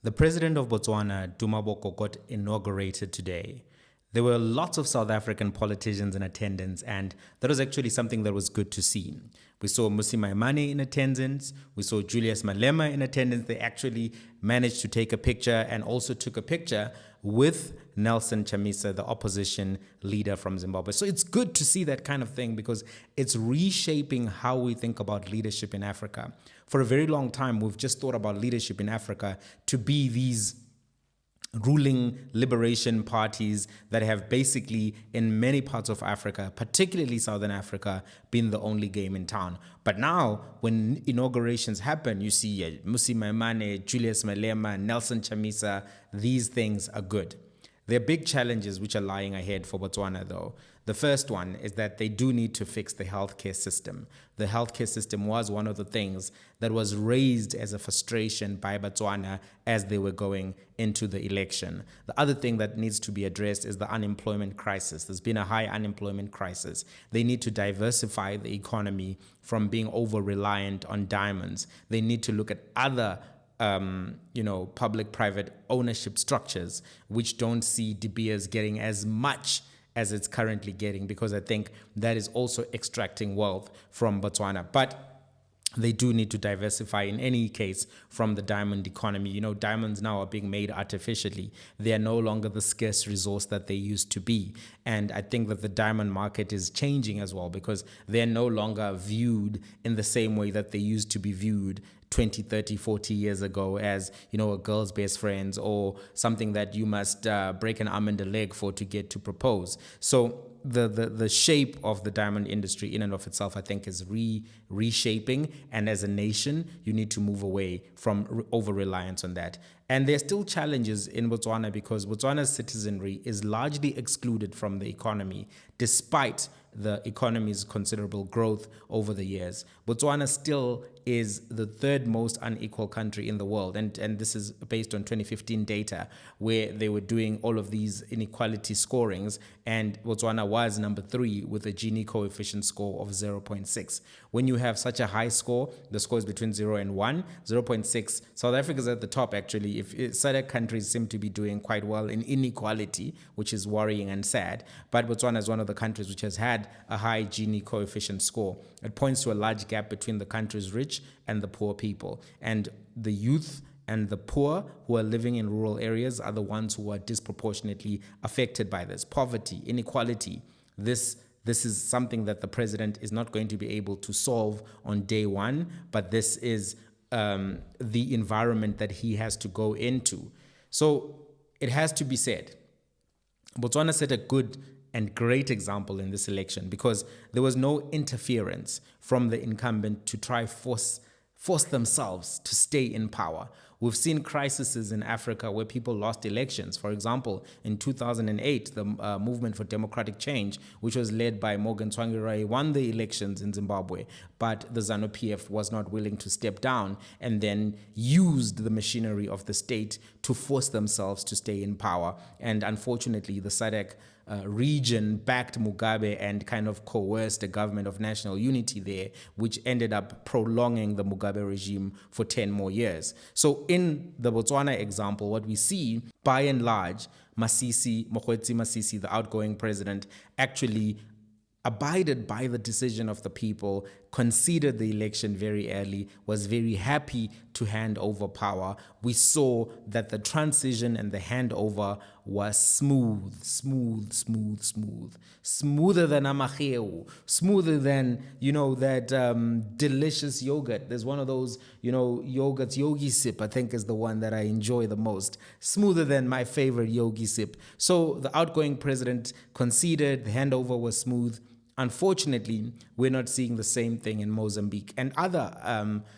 The president of Botswana, Duma Boko, got inaugurated today. There were lots of South African politicians in attendance, and that was actually something that was good to see. We saw Mmusi Maimane in attendance. We saw Julius Malema in attendance. They actually managed to take a picture and also took a picture with Nelson Chamisa, the opposition leader from Zimbabwe. So it's good to see that kind of thing because it's reshaping how we think about leadership in Africa. For a very long time, we've just thought about leadership in Africa to be these ruling liberation parties that have basically, in many parts of Africa, particularly Southern Africa, been the only game in town. But now, when inaugurations happen, you see Mmusi Maimane, Julius Malema, Nelson Chamisa. These things are good. There are big challenges which are lying ahead for Botswana, though. The first one is that they do need to fix the healthcare system. The healthcare system was one of the things that was raised as a frustration by Botswana as they were going into the election. The other thing that needs to be addressed is the unemployment crisis. There's been a high unemployment crisis. They need to diversify the economy from being over-reliant on diamonds. They need to look at other public-private ownership structures which don't see De Beers getting as much as it's currently getting, because I think that is also extracting wealth from Botswana. But they do need to diversify in any case from the diamond economy. Diamonds now are being made artificially. They are no longer the scarce resource that they used to be. And I think that the diamond market is changing as well because they're no longer viewed in the same way that they used to be viewed 20, 30, 40 years ago as, a girl's best friends or something that you must break an arm and a leg for to get to propose. So the shape of the diamond industry in and of itself, I think, is reshaping. And as a nation, you need to move away from over-reliance on that. And there are still challenges in Botswana because Botswana's citizenry is largely excluded from the economy, despite the economy's considerable growth over the years. Botswana still is the third most unequal country in the world. And this is based on 2015 data where they were doing all of these inequality scorings. And Botswana was number 3 with a Gini coefficient score of 0.6. When you have such a high score, the score is between 0 and 1, 0.6. South Africa is at the top, actually. If SADTU countries seem to be doing quite well in inequality, which is worrying and sad. But Botswana is one of the countries which has had a high Gini coefficient score. It points to a large gap between the country's rich and the poor people. And the youth and the poor who are living in rural areas are the ones who are disproportionately affected by this. Poverty, inequality, this is something that the president is not going to be able to solve on day one, but this is the environment that he has to go into. So it has to be said, Botswana set a good and great example in this election because there was no interference from the incumbent to try force themselves to stay in power. We've seen crises in Africa where people lost elections. For example, in 2008, the Movement for Democratic Change, which was led by Morgan Tsvangirai, won the elections in Zimbabwe, but the ZANU-PF was not willing to step down and then used the machinery of the state to force themselves to stay in power. And unfortunately, the SADC region backed Mugabe and kind of coerced a government of national unity there, which ended up prolonging the Mugabe regime for 10 more years. So in the Botswana example, what we see, by and large, Masisi, the outgoing president, actually abided by the decision of the people, conceded the election very early, was very happy to hand over power. We saw that the transition and the handover was smooth, smoother than amaheu, smoother than, that delicious yogurt. There's one of those, yogurts, Yogi Sip, I think is the one that I enjoy the most. Smoother than my favorite Yogi Sip. So the outgoing president conceded, the handover was smooth. Unfortunately, we're not seeing the same thing in Mozambique and other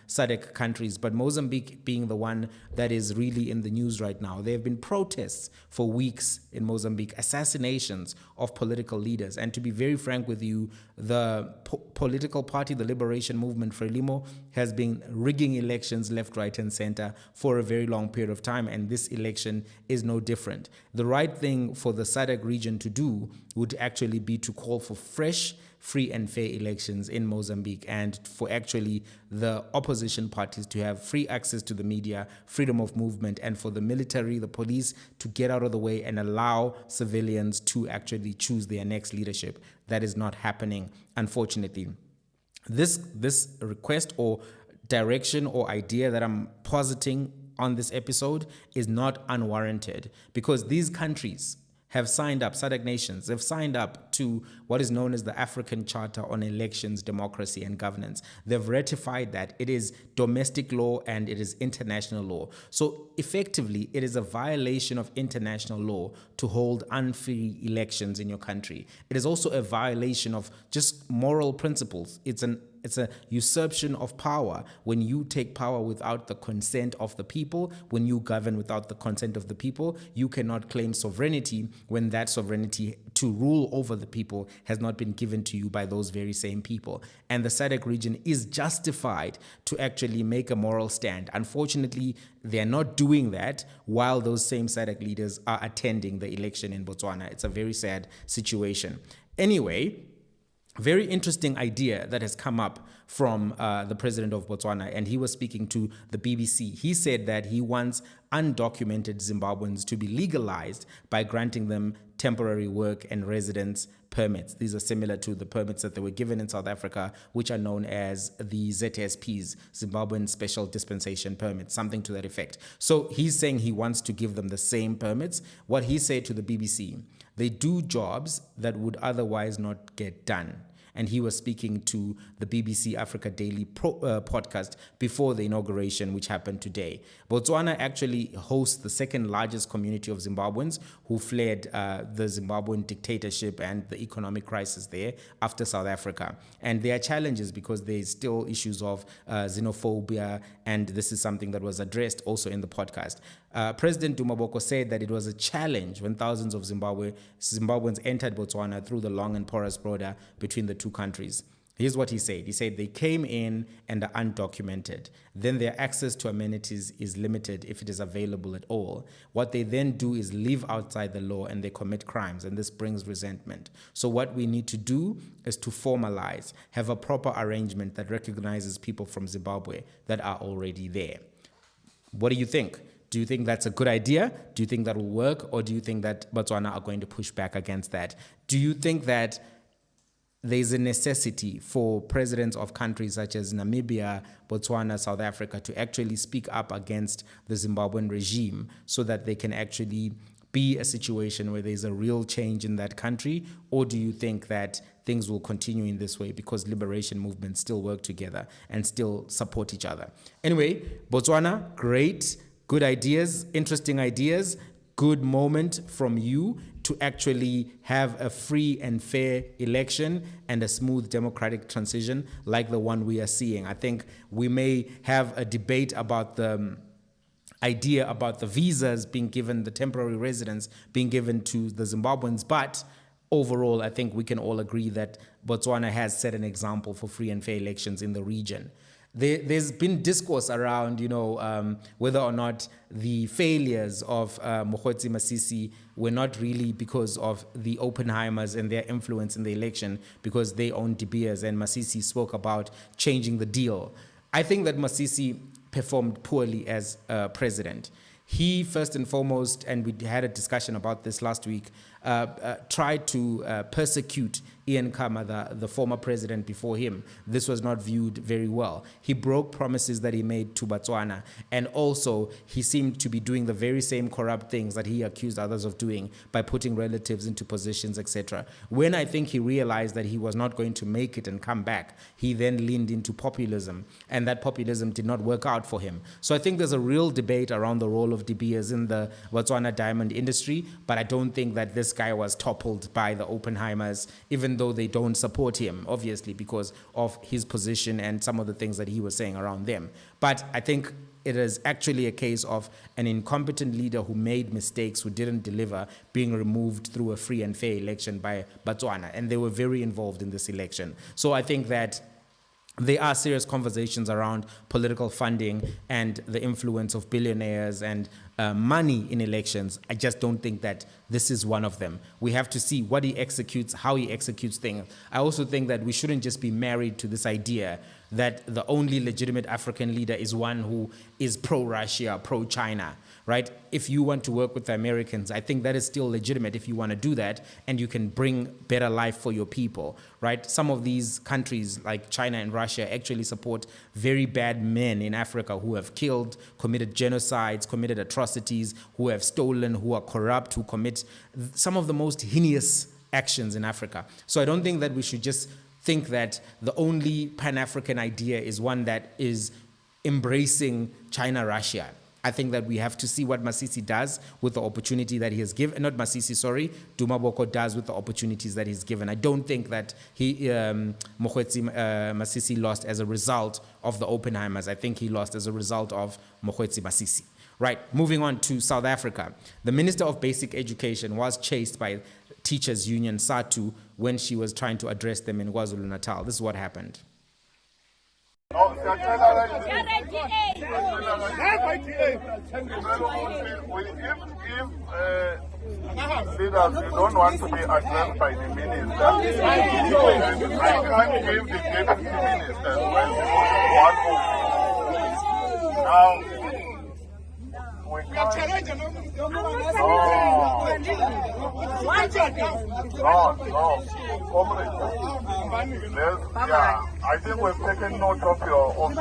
SADC countries, but Mozambique being the one that is really in the news right now. There have been protests for weeks in Mozambique, assassinations of political leaders. And to be very frank with you, the political party, the Liberation Movement, Frelimo, has been rigging elections left, right, and center for a very long period of time, and this election is no different. The right thing for the SADC region to do would actually be to call for fresh fresh, free and fair elections in Mozambique, and for actually the opposition parties to have free access to the media, freedom of movement, and for the military, the police to get out of the way and allow civilians to actually choose their next leadership. That is not happening, unfortunately. This request or direction or idea that I'm positing on this episode is not unwarranted, because these countries have signed up, SADC nations have signed up to what is known as the African Charter on Elections, Democracy and Governance. They've ratified that. It is domestic law and it is international law. So effectively, it is a violation of international law to hold unfree elections in your country. It is also a violation of just moral principles. It's a usurpation of power when you take power without the consent of the people, when you govern without the consent of the people. You cannot claim sovereignty when that sovereignty to rule over the people has not been given to you by those very same people. And the SADC region is justified to actually make a moral stand. Unfortunately, they're not doing that while those same SADC leaders are attending the election in Botswana. It's a very sad situation. Anyway, very interesting idea that has come up from the president of Botswana, and he was speaking to the BBC. He said that he wants undocumented Zimbabweans to be legalized by granting them temporary work and residence permits. These are similar to the permits that they were given in South Africa, which are known as the ZSPs, Zimbabwean Special Dispensation Permits, something to that effect. So he's saying he wants to give them the same permits. What he said to the BBC, they do jobs that would otherwise not get done. And he was speaking to the BBC Africa Daily podcast before the inauguration, which happened today. Botswana actually hosts the second largest community of Zimbabweans who fled the Zimbabwean dictatorship and the economic crisis there after South Africa. And there are challenges because there's still issues of xenophobia, and this is something that was addressed also in the podcast. President Dumaboko said that it was a challenge when thousands of Zimbabweans entered Botswana through the long and porous border between the two countries. Here's what he said. He said they came in and are undocumented. Then their access to amenities is limited if it is available at all. What they then do is live outside the law and they commit crimes, and this brings resentment. So what we need to do is to formalize, have a proper arrangement that recognizes people from Zimbabwe that are already there. What do you think? Do you think that's a good idea? Do you think that will work? Or do you think that Botswana are going to push back against that? Do you think that there's a necessity for presidents of countries such as Namibia, Botswana, South Africa to actually speak up against the Zimbabwean regime so that they can actually be a situation where there's a real change in that country? Or do you think that things will continue in this way because liberation movements still work together and still support each other? Anyway, Botswana, great. Good ideas, interesting ideas, good moment from you to actually have a free and fair election and a smooth democratic transition like the one we are seeing. I think we may have a debate about the idea about the visas being given, the temporary residence being given to the Zimbabweans, but overall, I think we can all agree that Botswana has set an example for free and fair elections in the region. There's been discourse around, whether or not the failures of Mokgweetsi Masisi were not really because of the Oppenheimers and their influence in the election, because they own De Beers, and Masisi spoke about changing the deal. I think that Masisi performed poorly as president. He, first and foremost, and we had a discussion about this last week, tried to persecute Ian Khama, the former president before him. This was not viewed very well. He broke promises that he made to Botswana, and also he seemed to be doing the very same corrupt things that he accused others of doing by putting relatives into positions, etc. When I think he realized that he was not going to make it and come back, he then leaned into populism, and that populism did not work out for him. So I think there's a real debate around the role of De Beers in the Botswana diamond industry, but I don't think that this guy was toppled by the Oppenheimers, even though they don't support him, obviously, because of his position and some of the things that he was saying around them. But I think it is actually a case of an incompetent leader who made mistakes, who didn't deliver, being removed through a free and fair election by Botswana, and they were very involved in this election. So I think that there are serious conversations around political funding and the influence of billionaires and money in elections. I just don't think that this is one of them. We have to see what he executes, how he executes things. I also think that we shouldn't just be married to this idea that the only legitimate African leader is one who is pro-Russia, pro-China, right? If you want to work with the Americans, I think that is still legitimate if you want to do that, and you can bring better life for your people, right? Some of these countries like China and Russia actually support very bad men in Africa who have killed, committed genocides, committed atrocities, who have stolen, who are corrupt, who commit some of the most heinous actions in Africa. So I don't think that we should just think that the only Pan-African idea is one that is embracing China-Russia. I think that we have to see what Masisi does with the opportunity that he has given, not Masisi, sorry, Duma Boko does with the opportunities that he's given. I don't think that Masisi lost as a result of the Oppenheimers. I think he lost as a result of Mokgweetsi Masisi. Right, moving on to South Africa. The Minister of Basic Education was chased by Teachers Union, SADTU, when she was trying to address them in KwaZulu-Natal. This is what happened. Leaders, you don't want to be addressed by the minister. I can't give the deputy ministers when one now we can't. Yeah, I think we've taken note of your comment.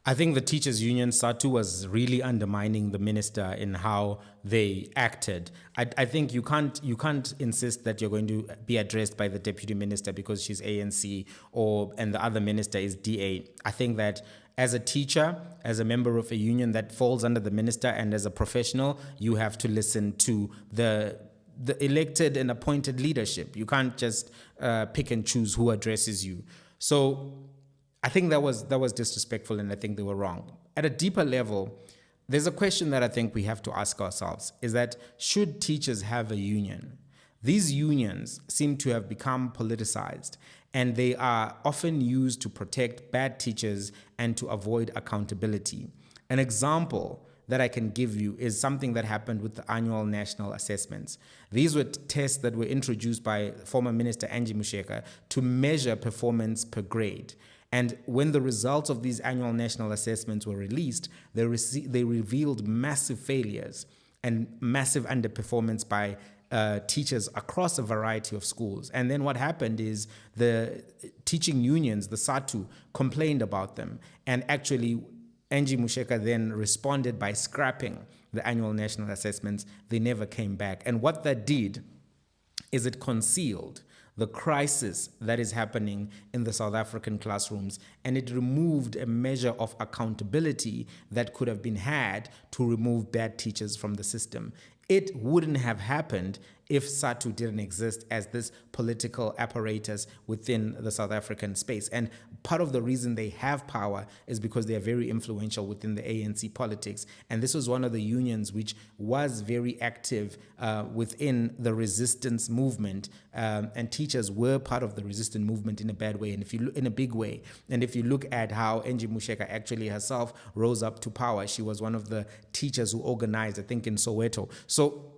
I think the teachers union, SADTU, was really undermining the minister in how they acted. I think you can't insist that you're going to be addressed by the deputy minister because she's ANC and the other minister is DA. I think that as a teacher, as a member of a union that falls under the minister, and as a professional, you have to listen to the elected and appointed leadership. You can't just pick and choose who addresses you. So I think that was disrespectful, and I think they were wrong. At a deeper level, there's a question that I think we have to ask ourselves, is that should teachers have a union? These unions seem to have become politicized, and they are often used to protect bad teachers and to avoid accountability. An example that I can give you is something that happened with the annual national assessments. These were tests that were introduced by former Minister Angie Musheka to measure performance per grade. And when the results of these annual national assessments were released, they revealed massive failures and massive underperformance by teachers across a variety of schools. And then what happened is the teaching unions, the SADTU, complained about them. And actually, Angie Musheka then responded by scrapping the annual national assessments. They never came back. And what that did is it concealed the crisis that is happening in the South African classrooms, and it removed a measure of accountability that could have been had to remove bad teachers from the system. It wouldn't have happened if SADTU didn't exist as this political apparatus within the South African space. And part of the reason they have power is because they are very influential within the ANC politics. And this was one of the unions which was very active within the resistance movement. And teachers were part of the resistance movement in a bad way, and if you look, in a big way. And if you look at how Angie Musheka actually herself rose up to power, she was one of the teachers who organized, I think, in Soweto. So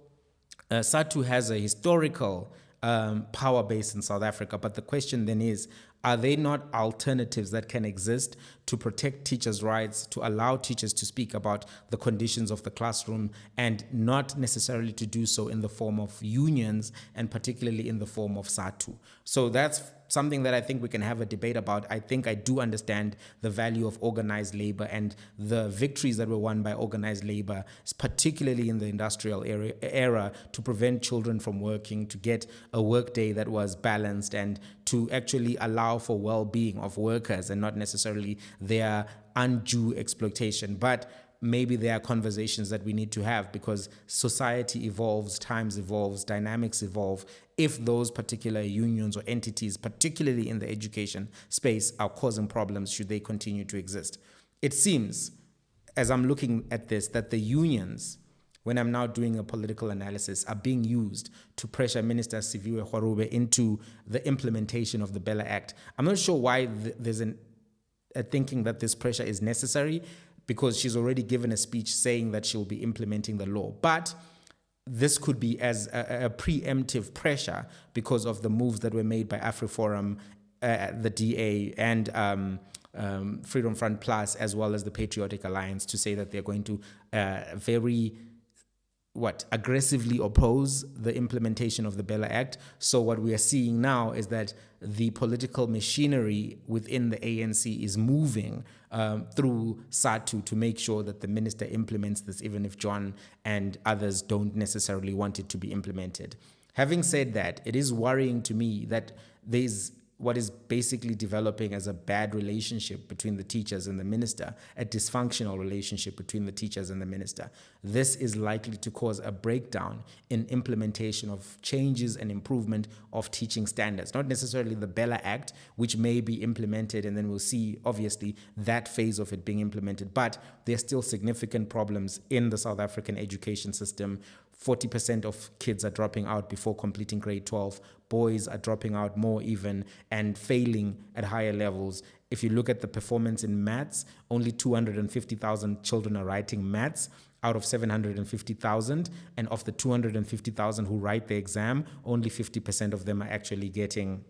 SADTU has a historical power base in South Africa, but the question then is, are they not alternatives that can exist to protect teachers' rights, to allow teachers to speak about the conditions of the classroom, and not necessarily to do so in the form of unions, and particularly in the form of SADTU? So that's something that I think we can have a debate about. I think I do understand the value of organized labor and the victories that were won by organized labor, particularly in the industrial era, to prevent children from working, to get a workday that was balanced, and to actually allow for well-being of workers and not necessarily their undue exploitation. But maybe there are conversations that we need to have, because society evolves, times evolves, dynamics evolve. If those particular unions or entities, particularly in the education space, are causing problems, should they continue to exist? It seems, as I'm looking at this, that the unions, when I'm now doing a political analysis, are being used to pressure Minister Siviwe Kwarube into the implementation of the Bella Act. I'm not sure why there's a thinking that this pressure is necessary, because she's already given a speech saying that she'll be implementing the law. But this could be as a preemptive pressure because of the moves that were made by AfriForum, the DA, and Freedom Front Plus, as well as the Patriotic Alliance, to say that they're going to aggressively oppose the implementation of the Bella Act. So what we are seeing now is that the political machinery within the ANC is moving through SADTU to make sure that the minister implements this, even if John and others don't necessarily want it to be implemented. Having said that, it is worrying to me that there's what is basically developing as a bad relationship between the teachers and the minister, a dysfunctional relationship between the teachers and the minister. This is likely to cause a breakdown in implementation of changes and improvement of teaching standards, not necessarily the Bella Act, which may be implemented, and then we'll see, obviously, that phase of it being implemented, but there's still significant problems in the South African education system. 40% of kids are dropping out before completing grade 12. Boys are dropping out more even and failing at higher levels. If you look at the performance in maths, only 250,000 children are writing maths out of 750,000. And of the 250,000 who write the exam, only 50% of them are actually getting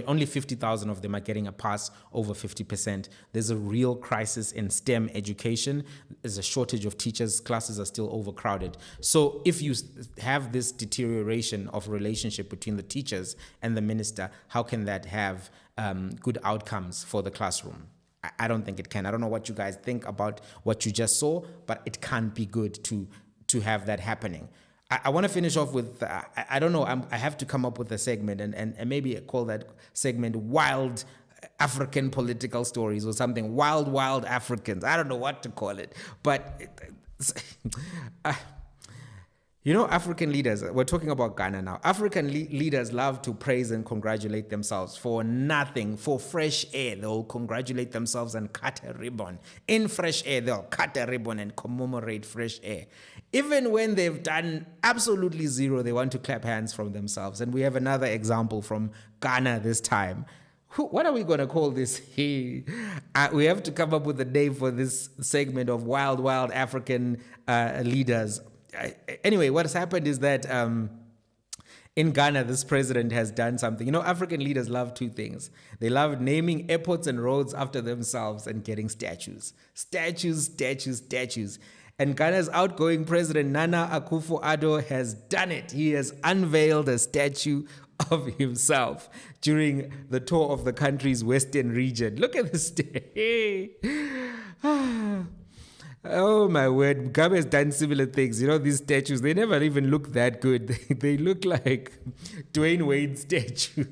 only 50,000 of them are getting a pass over 50%. There's a real crisis in STEM education. There's a shortage of teachers. Classes are still overcrowded. So if you have this deterioration of relationship between the teachers and the minister, how can that have good outcomes for the classroom? I don't think it can. I don't know what you guys think about what you just saw, but it can't be good to have that happening. I want to finish off with, I don't know, I have to come up with a segment and maybe call that segment Wild African Political Stories or something. Wild Africans. I don't know what to call it. But, African leaders, we're talking about Ghana now. African leaders love to praise and congratulate themselves for nothing. For fresh air, they'll congratulate themselves and cut a ribbon. In fresh air, they'll cut a ribbon and commemorate fresh air. Even when they've done absolutely zero, they want to clap hands from themselves. And we have another example from Ghana this time. What are we going to call this? We have to come up with a name for this segment of wild African leaders. Anyway, what has happened is that in Ghana, this president has done something. African leaders love two things. They love naming airports and roads after themselves and getting statues. Statues. And Ghana's outgoing president, Nana Akufo-Addo, has done it. He has unveiled a statue of himself during the tour of the country's western region. Look at this. Oh my word, Mugabe has done similar things. These statues, they never even look that good. They look like Dwayne Wade's statue.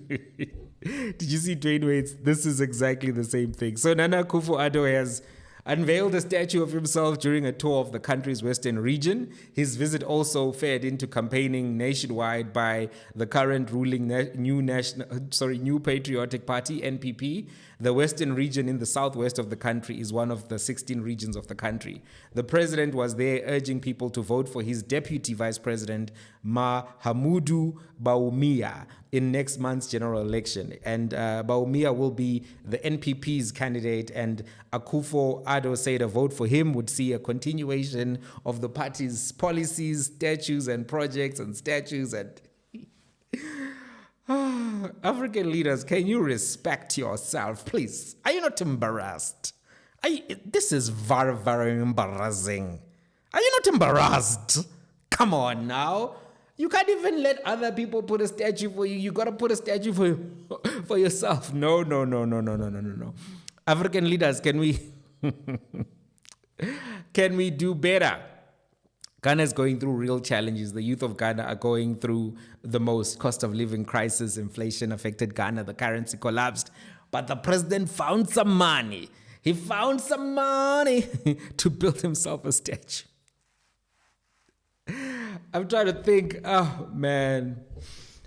Did you see Dwayne Wade's? This is exactly the same thing. So Nana Akufo-Addo has unveiled a statue of himself during a tour of the country's western region. His visit also fed into campaigning nationwide by the current ruling New Patriotic Party, NPP. The western region in the southwest of the country is one of the 16 regions of the country. The president was there urging people to vote for his deputy vice president, Mahamudu Bawumia, in next month's general election. And Bawumia will be the NPP's candidate, and Akufo-Addo said a vote for him would see a continuation of the party's policies, statutes, and projects and statues. And African leaders, can you respect yourself, please? Are you not embarrassed? This is very, very embarrassing. Are you not embarrassed? Come on now. You can't even let other people put a statue for you. You got to put a statue for yourself. No. African leaders, can we do better? Ghana is going through real challenges. The youth of Ghana are going through the most cost of living crisis. Inflation affected Ghana. The currency collapsed. But the president found some money. He found some money to build himself a statue. I'm trying to think, oh man,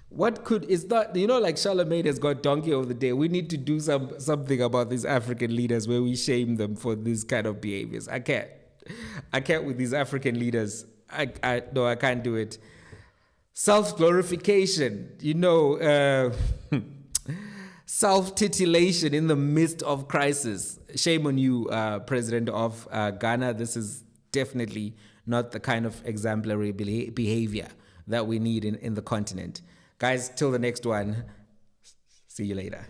what could, is that, like Charlemagne has got donkey of the day. We need to do something about these African leaders where we shame them for this kind of behaviors. I can't with these African leaders. No, I can't do it. Self-glorification, self-titillation in the midst of crisis. Shame on you, President of Ghana. This is definitely not the kind of exemplary behavior that we need in the continent. Guys, till the next one, see you later.